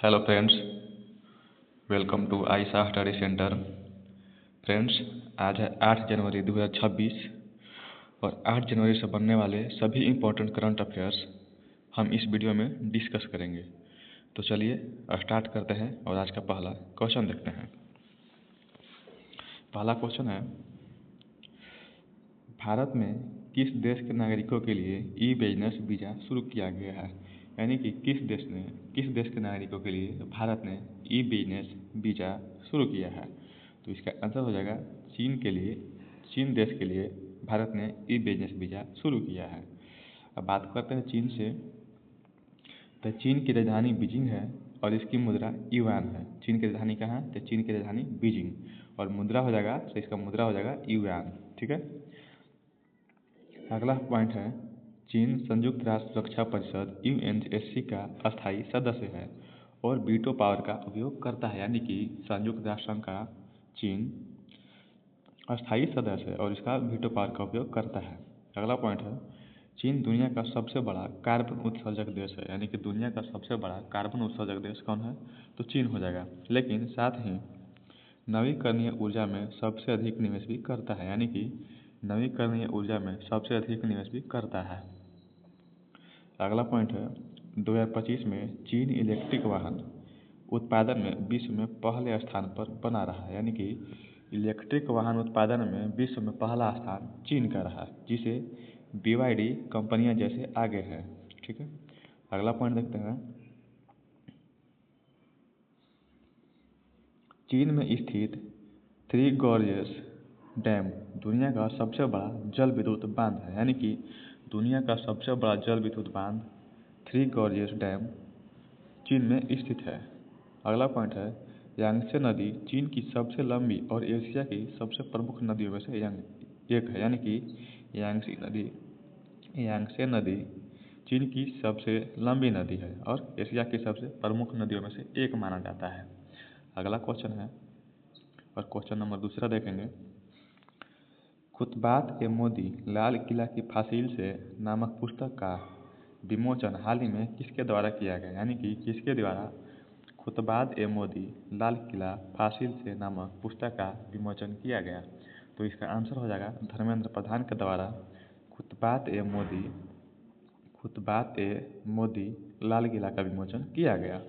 Hello friends, welcome to Ayesha study centre. Friends, आज है 8 जनवरी 2026 और 8 जनवरी से बनने वाले सभी इम्पोर्टेंट करंट अफेयर्स हम इस वीडियो में डिस्कस करेंगे। तो चलिए स्टार्ट करते हैं और आज का पहला क्वेश्चन देखते हैं। पहला क्वेश्चन है, भारत में किस देश के नागरिकों के लिए ई बिजनेस वीज़ा शुरू किया गया है? यानी कि किस देश के नागरिकों के लिए भारत ने ई बिजनेस वीज़ा शुरू किया है? तो इसका आंसर हो जाएगा चीन देश के लिए भारत ने ई बिजनेस वीज़ा शुरू किया है। अब बात करते हैं चीन से। तो चीन की राजधानी बीजिंग है और इसकी मुद्रा युआन है। चीन की राजधानी कहाँ है? तो चीन की राजधानी बीजिंग और मुद्रा हो जाएगा, तो इसका मुद्रा हो जाएगा युआन। ठीक है। अगला पॉइंट है, चीन संयुक्त राष्ट्र सुरक्षा परिषद यूएनएससी का अस्थायी सदस्य है और वीटो पावर का उपयोग करता है। यानी कि संयुक्त राष्ट्र संघ का चीन अस्थायी सदस्य है और इसका वीटो पावर का उपयोग करता है। अगला पॉइंट है, चीन दुनिया का सबसे बड़ा कार्बन उत्सर्जक देश है। यानी कि दुनिया का सबसे बड़ा कार्बन उत्सर्जक देश कौन है? तो चीन हो जाएगा। लेकिन साथ ही नवीकरणीय ऊर्जा में सबसे अधिक निवेश भी करता है। यानी कि नवीकरणीय ऊर्जा में सबसे अधिक निवेश भी करता है। अगला पॉइंट है, 2025 में चीन इलेक्ट्रिक वाहन उत्पादन में विश्व में पहले स्थान पर बना रहा है। यानी कि इलेक्ट्रिक वाहन उत्पादन में विश्व में पहला स्थान चीन का रहा, जिसे BYD कंपनियां जैसे आगे हैं। ठीक है। अगला पॉइंट देखते हैं, चीन में स्थित थ्री गॉर्जेस डैम दुनिया का सबसे बड़ा जल विद्युत बांध है। यानी कि दुनिया का सबसे बड़ा जल विद्युत बांध थ्री गॉर्जेस डैम चीन में स्थित है। अगला पॉइंट है, यांगत्से नदी चीन की सबसे लंबी और एशिया की सबसे प्रमुख नदियों में से एक है। यानी कि यांगत्से नदी चीन की सबसे लंबी नदी है और एशिया की सबसे प्रमुख नदियों में से एक माना जाता है। अगला क्वेश्चन है और क्वेश्चन नंबर दूसरा देखेंगे, खुतबात-ए-मोदी लाल किला की फासिल से नामक पुस्तक का विमोचन हाल ही में किसके द्वारा किया गया? यानी कि किसके द्वारा खुतबात-ए-मोदी लाल किला फासिल से नामक पुस्तक का विमोचन किया गया? तो इसका आंसर हो जाएगा धर्मेंद्र प्रधान के द्वारा खुतबात-ए-मोदी लाल किला का विमोचन किया गया।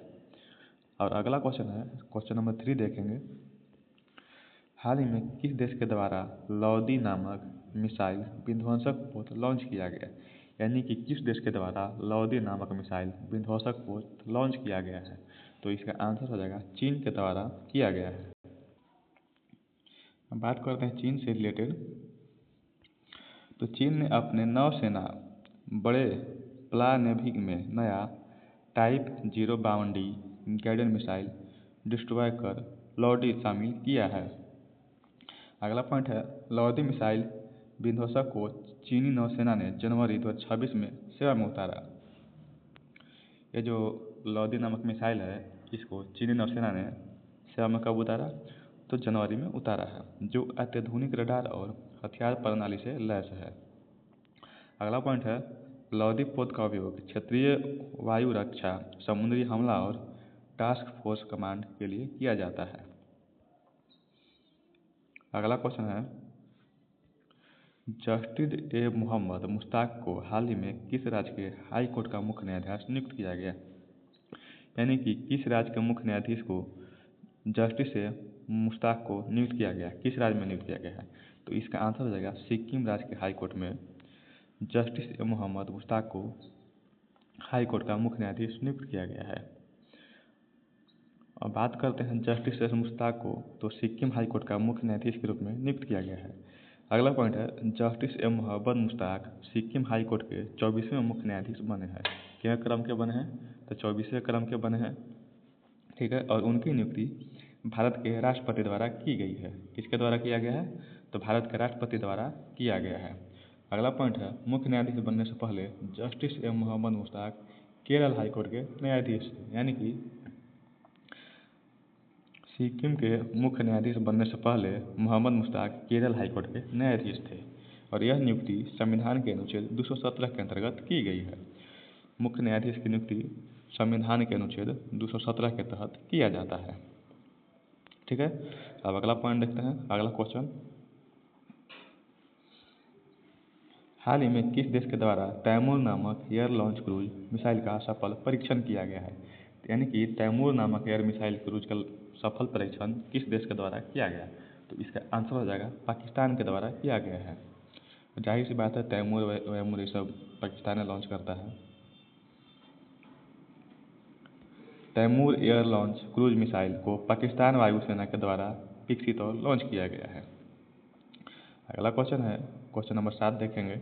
और अगला क्वेश्चन है, क्वेश्चन नंबर 3 देखेंगे, हाल ही में किस देश के द्वारा लॉदी नामक मिसाइल विध्वंसक पोत लॉन्च किया गया? यानी कि किस देश के द्वारा लॉदी नामक मिसाइल विध्वंसक पोत लॉन्च किया गया है? तो इसका आंसर हो जाएगा चीन के द्वारा किया गया है। अब बात करते हैं चीन से रिलेटेड। तो चीन ने अपने नौसेना बड़े प्लानेवी में नया type 052D guided missile destroyer लॉदी शामिल किया है। अगला पॉइंट है, लॉदी मिसाइल विध्वंसक को चीनी नौसेना ने जनवरी 2026 में सेवा में उतारा। ये जो लॉदी नामक मिसाइल है, इसको चीनी नौसेना ने सेवा में कब उतारा? तो जनवरी में उतारा है, जो अत्याधुनिक रडार और हथियार प्रणाली से लैस है। अगला पॉइंट है, लॉदी पोत का उपयोग क्षेत्रीय वायु रक्षा, समुद्री हमला और टास्क फोर्स कमांड के लिए किया जाता है। अगला क्वेश्चन है, जस्टिस ए मोहम्मद मुश्ताक को हाल ही में किस राज्य के हाई कोर्ट का मुख्य न्यायाधीश नियुक्त किया गया? यानी कि किस राज्य के मुख्य न्यायाधीश को जस्टिस ए मुश्ताक को नियुक्त किया गया? किस राज्य में नियुक्त किया गया है? तो इसका आंसर हो जाएगा सिक्किम राज्य के हाई कोर्ट में जस्टिस ए मोहम्मद मुश्ताक को हाई कोर्ट का मुख्य न्यायाधीश नियुक्त किया गया है। अब बात करते हैं जस्टिस ए मुश्ताक को, तो सिक्किम हाई कोर्ट का मुख्य न्यायाधीश के रूप में नियुक्त किया गया है। अगला पॉइंट है, justice A Mohammad Mushtaq Sikkim high court के 24वें मुख्य न्यायाधीश बने हैं। कितने क्रम के बने हैं? तो 24वें क्रम के बने हैं। ठीक है। और उनकी नियुक्ति भारत के राष्ट्रपति द्वारा की गई है। किसके द्वारा किया गया है? तो भारत के राष्ट्रपति द्वारा किया गया है। अगला पॉइंट है, मुख्य न्यायाधीश बनने से पहले justice A Mohammad Mushtaq Kerala high court के न्यायाधीश थे। यानी कि सिक्किम के मुख्य न्यायाधीश बनने से पहले मोहम्मद मुश्ताक केरल हाई कोर्ट के न्यायाधीश थे और यह नियुक्ति संविधान के अनुच्छेद 217 के अंतर्गत की गई है। मुख्य न्यायाधीश की नियुक्ति संविधान के अनुच्छेद 217 के तहत किया जाता है। ठीक है, अब अगला पॉइंट देखते हैं। अगला क्वेश्चन, हाल ही में किस देश के द्वारा तैमूर नामक एयर लॉन्च क्रूज मिसाइल का सफल परीक्षण किया गया है? यानी कि तैमूर नामक एयर मिसाइल क्रूज का सफल परीक्षण किस देश के द्वारा किया गया? तो इसका आंसर हो जाएगा पाकिस्तान के द्वारा किया गया है। जाहिर सी बात है, तैमूर वैमूर ये सब पाकिस्तान लॉन्च करता है। Taimur air launch cruise missile को पाकिस्तान वायुसेना के द्वारा विकसित और लॉन्च किया गया है। अगला क्वेश्चन है, क्वेश्चन नंबर 7 देखेंगे।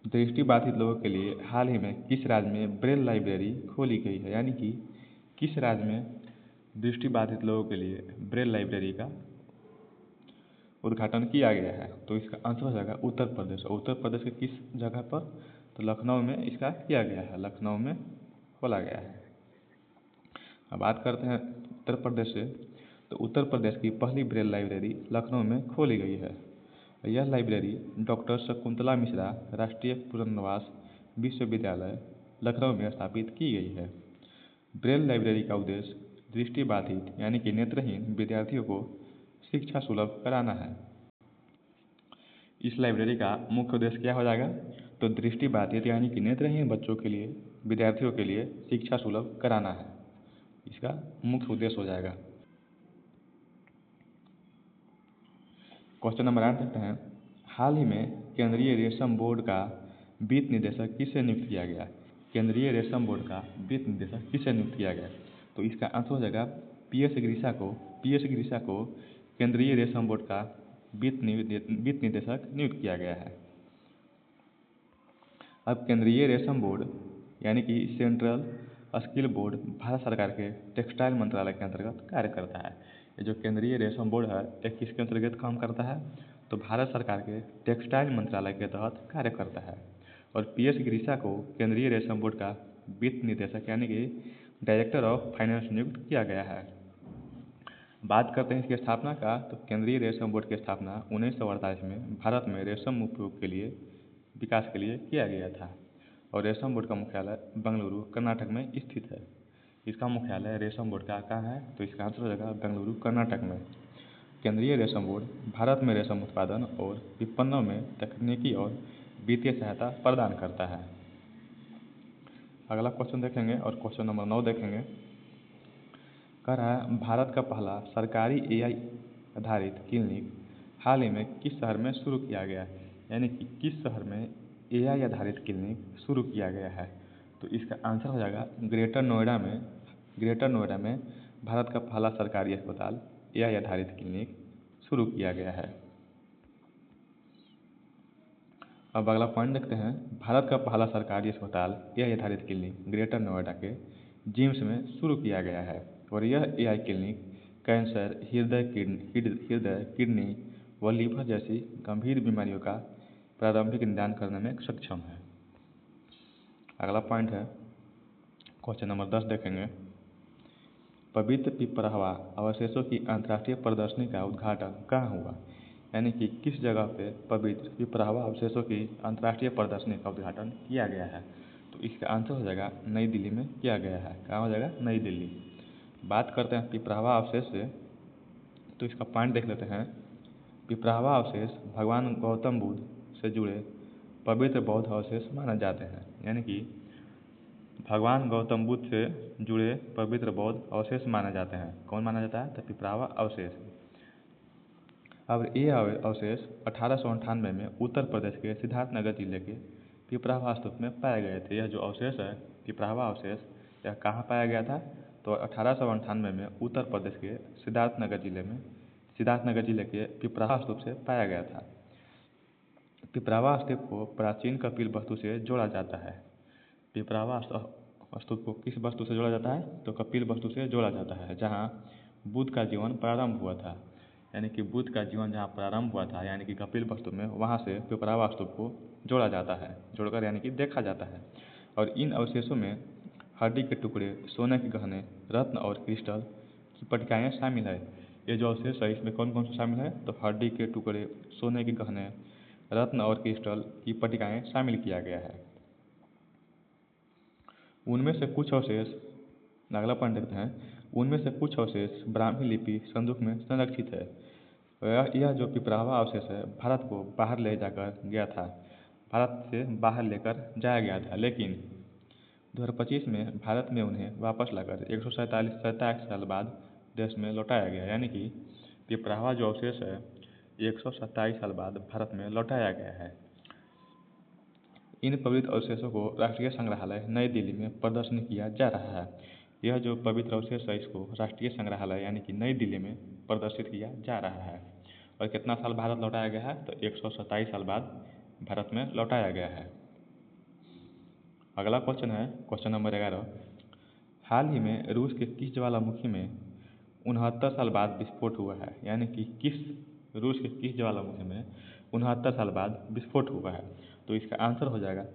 दृष्टिबाधित लोगों के लिए हाल ही में किस राज्य में ब्रेल लाइब्रेरी खोली गई है? यानी कि किस राज्य में दृष्टिबाधित लोगों के लिए ब्रेल लाइब्रेरी का उद्घाटन किया गया है? तो इसका आंसर हो जाएगा उत्तर प्रदेश। और उत्तर प्रदेश के किस जगह पर? तो लखनऊ में इसका किया गया है, लखनऊ में खोला गया है। अब बात करते हैं उत्तर प्रदेश से। तो उत्तर प्रदेश की पहली ब्रेल लाइब्रेरी लखनऊ में खोली गई है। यह लाइब्रेरी डॉक्टर शकुंतला मिश्रा राष्ट्रीय पुनर्वास विश्वविद्यालय लखनऊ में स्थापित की गई है। ब्रेल लाइब्रेरी का उद्देश्य दृष्टिबाधित यानी कि नेत्रहीन विद्यार्थियों को शिक्षा सुलभ कराना है। इस लाइब्रेरी का मुख्य उद्देश्य क्या हो जाएगा? तो दृष्टिबाधित यानी कि नेत्रहीन बच्चों के लिए, विद्यार्थियों के लिए शिक्षा सुलभ कराना है, इसका मुख्य उद्देश्य हो जाएगा। क्वेश्चन नंबर 8 देखते हैं। हाल ही में केंद्रीय रेशम बोर्ड का वित्त निदेशक किसे नियुक्त किया गया? केंद्रीय रेशम बोर्ड का वित्त निदेशक किसे नियुक्त किया गया? तो इसका आंसर हो जाएगा पीएस गिरीशा को केंद्रीय रेशम बोर्ड का वित्त निदेशक नियुक्त किया गया है। अब केंद्रीय रेशम बोर्ड यानी कि सेंट्रल स्किल बोर्ड भारत सरकार के टेक्सटाइल मंत्रालय के अंतर्गत कार्य करता है। ये जो केंद्रीय रेशम बोर्ड है, ये किसके अंतर्गत काम करता है? तो भारत सरकार के टेक्सटाइल मंत्रालय के तहत कार्य करता है। और पीएस गिरीशा को केंद्रीय रेशम बोर्ड का वित्त निदेशक यानी कि डायरेक्टर ऑफ फाइनेंस नियुक्त किया गया है। बात करते हैं इसकी स्थापना का। तो केंद्रीय रेशम बोर्ड की स्थापना 1948 में भारत में रेशम उपयोग के लिए विकास के लिए किया गया था। और रेशम बोर्ड का मुख्यालय बेंगलुरु कर्नाटक में स्थित है। इसका मुख्यालय रेशम बोर्ड का कहाँ है? तो इसका आंसर हो जाएगा बेंगलुरु कर्नाटक में। केंद्रीय रेशम बोर्ड भारत में रेशम उत्पादन और विपणन में तकनीकी और वित्तीय सहायता प्रदान करता है। अगला क्वेश्चन देखेंगे और क्वेश्चन नंबर 9 देखेंगे। कह रहा है, भारत का पहला सरकारी एआई आधारित क्लिनिक हाल ही में किस शहर में शुरू किया गया है? यानी कि किस शहर में एआई आधारित क्लिनिक शुरू किया गया है? तो इसका आंसर हो जाएगा ग्रेटर नोएडा में भारत का पहला सरकारी अस्पताल एआई आधारित क्लिनिक शुरू किया गया है। अब अगला पॉइंट देखते हैं। भारत का पहला सरकारी अस्पताल एआई आधारित क्लिनिक ग्रेटर नोएडा के जिम्स में शुरू किया गया है। और यह एआई क्लिनिक कैंसर, हृदय, किडनी व लीवर जैसी गंभीर बीमारियों का प्रारंभिक निदान करने में सक्षम है। अगला पॉइंट है, क्वेश्चन नंबर 10 देखेंगे। पवित्र पिपरहवा अवशेषों की अंतर्राष्ट्रीय प्रदर्शनी का उद्घाटन कहाँ हुआ? यानी कि किस जगह पे पवित्र पिपरहवा अवशेषों की अंतर्राष्ट्रीय प्रदर्शनी का उद्घाटन किया गया है? तो इसका आंसर हो जाएगा नई दिल्ली में किया गया है। कहाँ हो जाएगा? नई दिल्ली। बात करते हैं पिपरहवा अवशेष से, तो इसका पॉइंट देख लेते हैं। पिपरहवा अवशेष भगवान गौतम बुद्ध से जुड़े पवित्र बौद्ध अवशेष माने जाते हैं। यानी कि भगवान गौतम बुद्ध से जुड़े पवित्र बौद्ध अवशेष माने जाते हैं। कौन माना जाता है? तो पिपरहवा अवशेष। अब ये अवशेष 1898 में उत्तर प्रदेश के सिद्धार्थनगर जिले के पिपरहवा स्तूप में पाए गए थे। यह जो अवशेष है पिपरहवा अवशेष, यह कहाँ पाया गया था? तो 1898 में उत्तर प्रदेश के सिद्धार्थनगर जिले के पिपरहवा स्तूप से पाया गया था। पिपरहवा स्तूप को प्राचीन कपिल वस्तु से जोड़ा जाता है। पिपरहवा स्तूप को किस वस्तु से जोड़ा जाता है? तो कपिल वस्तु से जोड़ा जाता है, जहाँ बुद्ध का जीवन प्रारंभ हुआ था। यानी कि बुद्ध का जीवन जहाँ प्रारंभ हुआ था, यानी कि कपिल वस्तु में, वहाँ से पिपरहवा स्तूप को जोड़ा जाता है, जोड़कर यानी कि देखा जाता है। और इन अवशेषों में हड्डी के टुकड़े, सोने के गहने, रत्न और क्रिस्टल की पट्टिकाएँ शामिल है। ये जो अवशेष है इसमें कौन कौन से शामिल है? तो हड्डी के टुकड़े, सोने के गहने, रत्न और क्रिस्टल की पट्टिकाएँ शामिल किया गया है। उनमें से कुछ अवशेष, अगला पॉइंट देखते हैं, उनमें से कुछ अवशेष ब्राह्मी लिपि संदूक में संरक्षित है। यह जो पिपरावा अवशेष है भारत को बाहर ले जाकर गया था, भारत से बाहर लेकर जाया गया था, लेकिन 2025 में भारत में उन्हें वापस लाकर 147 साल बाद देश में लौटाया गया। यानी कि पिपरावा जो अवशेष है 127 साल बाद भारत में लौटाया गया है। इन पवित्र अवशेषों को राष्ट्रीय संग्रहालय नई दिल्ली में प्रदर्शनी किया जा रहा है। यह जो पवित्र अवशेष है इसको राष्ट्रीय संग्रहालय यानी कि नई दिल्ली में प्रदर्शित किया जा रहा है। और कितना साल भारत लौटाया गया है, तो 127 साल बाद भारत में लौटाया गया है। अगला क्वेश्चन है क्वेश्चन नंबर 11। हाल ही में रूस के किस ज्वालामुखी में 69 साल बाद विस्फोट हुआ है? यानी कि रूस के किस ज्वालामुखी में 69 साल बाद विस्फोट हुआ है? तो इसका आंसर हो जाएगा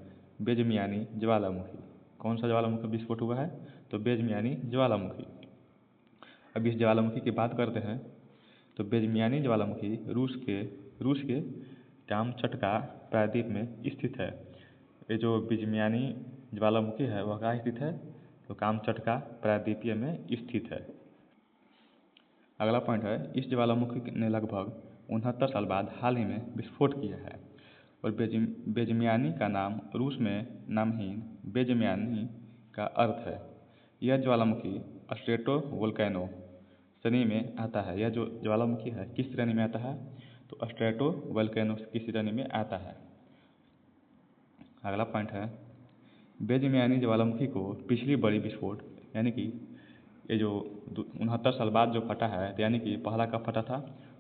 बेजमियानी ज्वालामुखी। कौन सा ज्वालामुखी विस्फोट हुआ है? तो बेजमियानी ज्वालामुखी। अब इस ज्वालामुखी की बात करते हैं तो बेजमियानी ज्वालामुखी रूस के कामचटका प्रायद्वीप में स्थित है। ये जो बेजमियानी ज्वालामुखी है वह कहाँ स्थित है? तो कामचटका प्रायद्वीपीय में स्थित है। अगला पॉइंट है, इस ज्वालामुखी ने लगभग 69 साल बाद हाल ही में विस्फोट किया है। और बेजमियानी का नाम रूस में नामहीन बेजमियानी का अर्थ है। यह ज्वालामुखी स्ट्रेटोवोल्केनो श्रेणी में आता है। यह जो ज्वालामुखी है किस श्रेणी में आता है? तो स्ट्रेटोवोल्केनो की श्रेणी में आता है। अगला पॉइंट है, बेजमियानी ज्वालामुखी को पिछली बड़ी विस्फोट यानी कि ये जो 69 साल बाद जो फटा है, यानी कि पहला कब फटा था?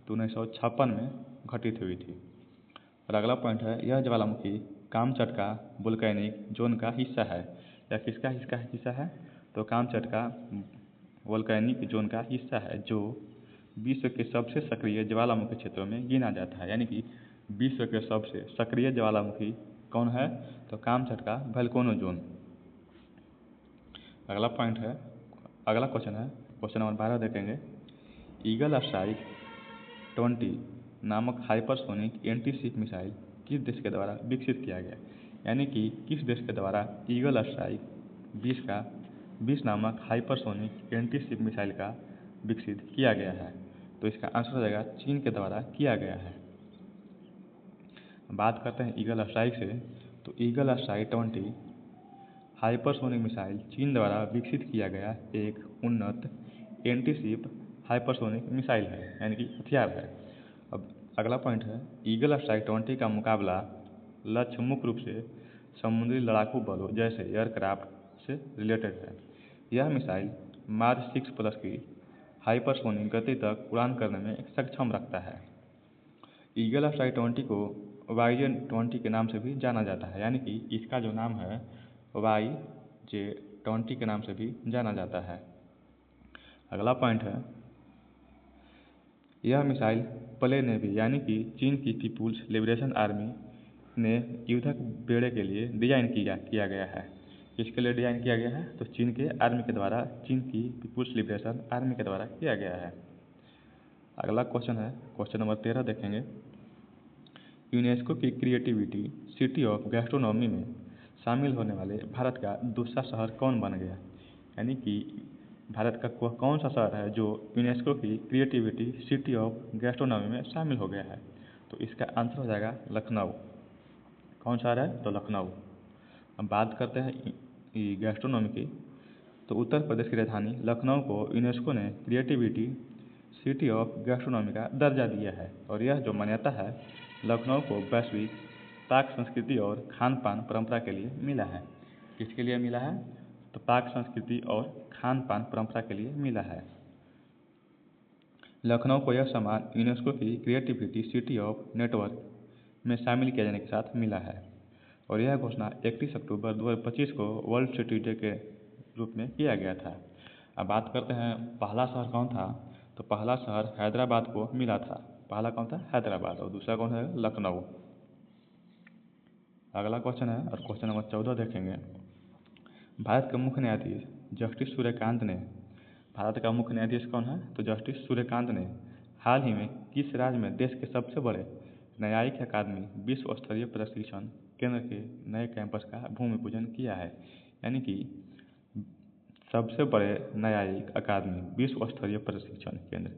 तो 1956 में घटित हुई थी। और अगला पॉइंट है, यह ज्वालामुखी कामचटका वोल्केनिक जोन का हिस्सा है। या किसका हिस्सा है? तो कामचटका वोल्केनिक जोन का हिस्सा है, जो विश्व के सबसे सक्रिय ज्वालामुखी क्षेत्रों में गिना जाता है। यानी कि विश्व के सबसे सक्रिय ज्वालामुखी कौन है? तो कामचटका वोल्केनो जोन। अगला क्वेश्चन है क्वेश्चन नंबर 12 देखेंगे। ईगल स्ट्राइक 20 नामक हाइपरसोनिक एंटी शिप मिसाइल किस देश के द्वारा विकसित किया गया? यानी कि किस देश के द्वारा ईगल स्ट्राइक 20 नामक हाइपरसोनिक एंटी शिप मिसाइल का विकसित किया गया है? तो इसका आंसर हो जाएगा चीन के द्वारा किया गया है। बात करते हैं ईगल स्ट्राइक से, तो ईगल स्ट्राइक 20 हाइपरसोनिक मिसाइल चीन द्वारा विकसित किया गया एक उन्नत एंटी शिप हाइपरसोनिक मिसाइल है, यानी कि हथियार है। अब अगला पॉइंट है, ईगल स्ट्राइक 20 का मुकाबला लक्ष्य मुख्य रूप से समुद्री लड़ाकू बलों जैसे एयरक्राफ्ट से रिलेटेड है। यह मिसाइल मार्क 6+ की हाइपरसोनिक गति तक उड़ान करने में सक्षम रखता है। ईगल स्ट्राइक 20 को YJ-20 के नाम से भी जाना जाता है, यानी कि इसका जो नाम है YJ-20 के नाम से भी जाना जाता है। अगला पॉइंट है, यह मिसाइल प्ले नेवी यानी कि चीन की पीपुल्स लिबरेशन आर्मी ने युद्धक बेड़े के लिए डिजाइन किया गया है। किसके लिए डिजाइन किया गया है? तो चीन के आर्मी के द्वारा, चीन की पीपुल्स लिबरेशन आर्मी के द्वारा किया गया है। अगला क्वेश्चन है क्वेश्चन नंबर 13 देखेंगे। यूनेस्को की क्रिएटिविटी सिटी ऑफ गैस्ट्रोनॉमी में शामिल होने वाले भारत का दूसरा शहर कौन बन गया? यानी कि भारत का कौन सा शहर है जो यूनेस्को की क्रिएटिविटी सिटी ऑफ गैस्ट्रोनॉमी में शामिल हो गया है? तो इसका आंसर हो जाएगा लखनऊ। कौन शहर है? तो लखनऊ। अब बात करते हैं गैस्ट्रोनॉमी की, तो उत्तर प्रदेश की राजधानी लखनऊ को यूनेस्को ने क्रिएटिविटी सिटी ऑफ गैस्ट्रोनॉमी का दर्जा दिया है। और यह जो मान्यता है लखनऊ को वैश्विक पाक संस्कृति और खान पान परंपरा के लिए मिला है। किसके लिए मिला है? तो पाक संस्कृति और खान पान परंपरा के लिए मिला है। लखनऊ को यह सम्मान यूनेस्को की क्रिएटिविटी सिटी ऑफ नेटवर्क में शामिल किए जाने के साथ मिला है। और यह घोषणा 31 अक्टूबर 2025 को वर्ल्ड सिटी डे के रूप में किया गया था। अब बात करते हैं पहला शहर कौन था? तो पहला शहर हैदराबाद को मिला था। पहला कौन था? हैदराबाद। और दूसरा कौन है? लखनऊ। अगला क्वेश्चन है और क्वेश्चन नंबर 14 देखेंगे। भारत के मुख्य न्यायाधीश जस्टिस सूर्यकांत ने, भारत का मुख्य न्यायाधीश कौन है? तो जस्टिस सूर्यकांत ने हाल ही में किस राज्य में देश के सबसे बड़े न्यायिक अकादमी विश्व स्तरीय प्रशिक्षण केंद्र के नए कैंपस का भूमि पूजन किया है? यानी कि सबसे बड़े न्यायिक अकादमी विश्व स्तरीय प्रशिक्षण केंद्र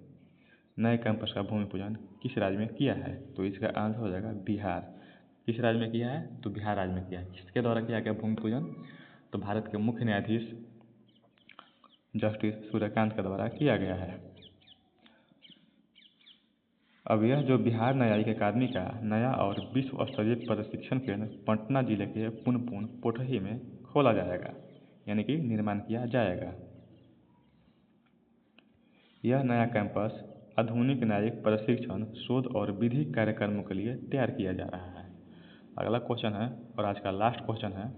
नए कैंपस का भूमि पूजन किस राज्य में किया है? तो इसका आंसर हो जाएगा बिहार। किस राज्य में किया है? तो बिहार राज्य में किया है। किसके द्वारा किया गया भूमि पूजन? तो भारत के मुख्य न्यायाधीश जस्टिस सूर्यकांत के द्वारा किया गया है। अब यह जो बिहार न्यायिक अकादमी का नया और विश्व स्तरीय प्रशिक्षण केंद्र पटना जिले के पुनपुन पोठही में खोला जाएगा, यानी कि निर्माण किया जाएगा। यह नया कैंपस आधुनिक न्यायिक प्रशिक्षण, शोध और विधि कार्यक्रमों के लिए तैयार किया जा रहा है। अगला क्वेश्चन है और आज का लास्ट क्वेश्चन है,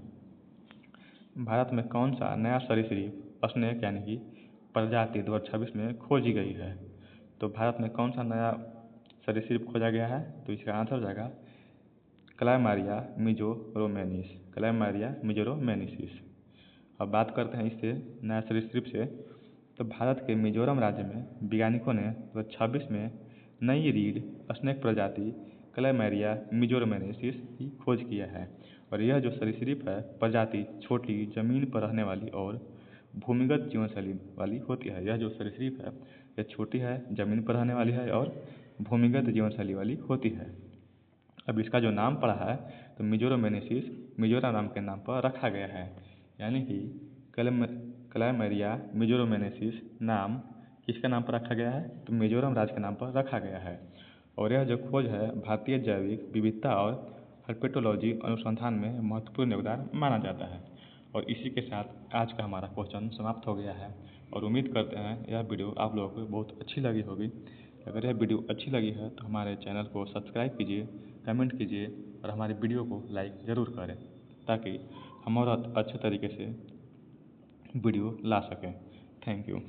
भारत में कौन सा नया सरीसृप स्नेक यानी कि प्रजाति 2026 में खोजी गई है? तो भारत में कौन सा नया सरीसृप खोजा गया है? तो इसका आंसर हो जाएगा क्लैमारिया मिजोरोमेनिस। क्लैमारिया मिजोरोमेनिसिस। अब बात करते हैं इससे नया सरीसृप से। तो भारत के मिजोरम राज्य में वैज्ञानिकों ने 2026 में नई रीड स्नेक प्रजाति क्लैमारिया मिजोरोमेनिसिस की खोज किया है। और यह जो सरीसृप है प्रजाति छोटी, जमीन पर रहने वाली और भूमिगत जीवन शैली वाली होती है। यह जो सरीसृप है यह छोटी है, जमीन पर रहने वाली है और भूमिगत जीवन शैली वाली होती है। अब इसका जो नाम पड़ा है तो मिजोरोमेनिसिस मिजोरम नाम के नाम पर रखा गया है, यानी कि क्लैमारिया मिजोरोमेनिसिस नाम किसके नाम पर रखा गया है? तो मिजोरम राज्य के नाम पर रखा गया है। और यह जो खोज है भारतीय जैविक विविधता और हर्पेटोलॉजी अनुसंधान में महत्वपूर्ण योगदान माना जाता है। और इसी के साथ आज का हमारा क्वेश्चन समाप्त हो गया है और उम्मीद करते हैं यह वीडियो आप लोगों को बहुत अच्छी लगी होगी। अगर यह वीडियो अच्छी लगी है तो हमारे चैनल को सब्सक्राइब कीजिए, कमेंट कीजिए और हमारे वीडियो को लाइक ज़रूर करें ताकि हम और अच्छे तरीके से वीडियो ला सकें। Thank you.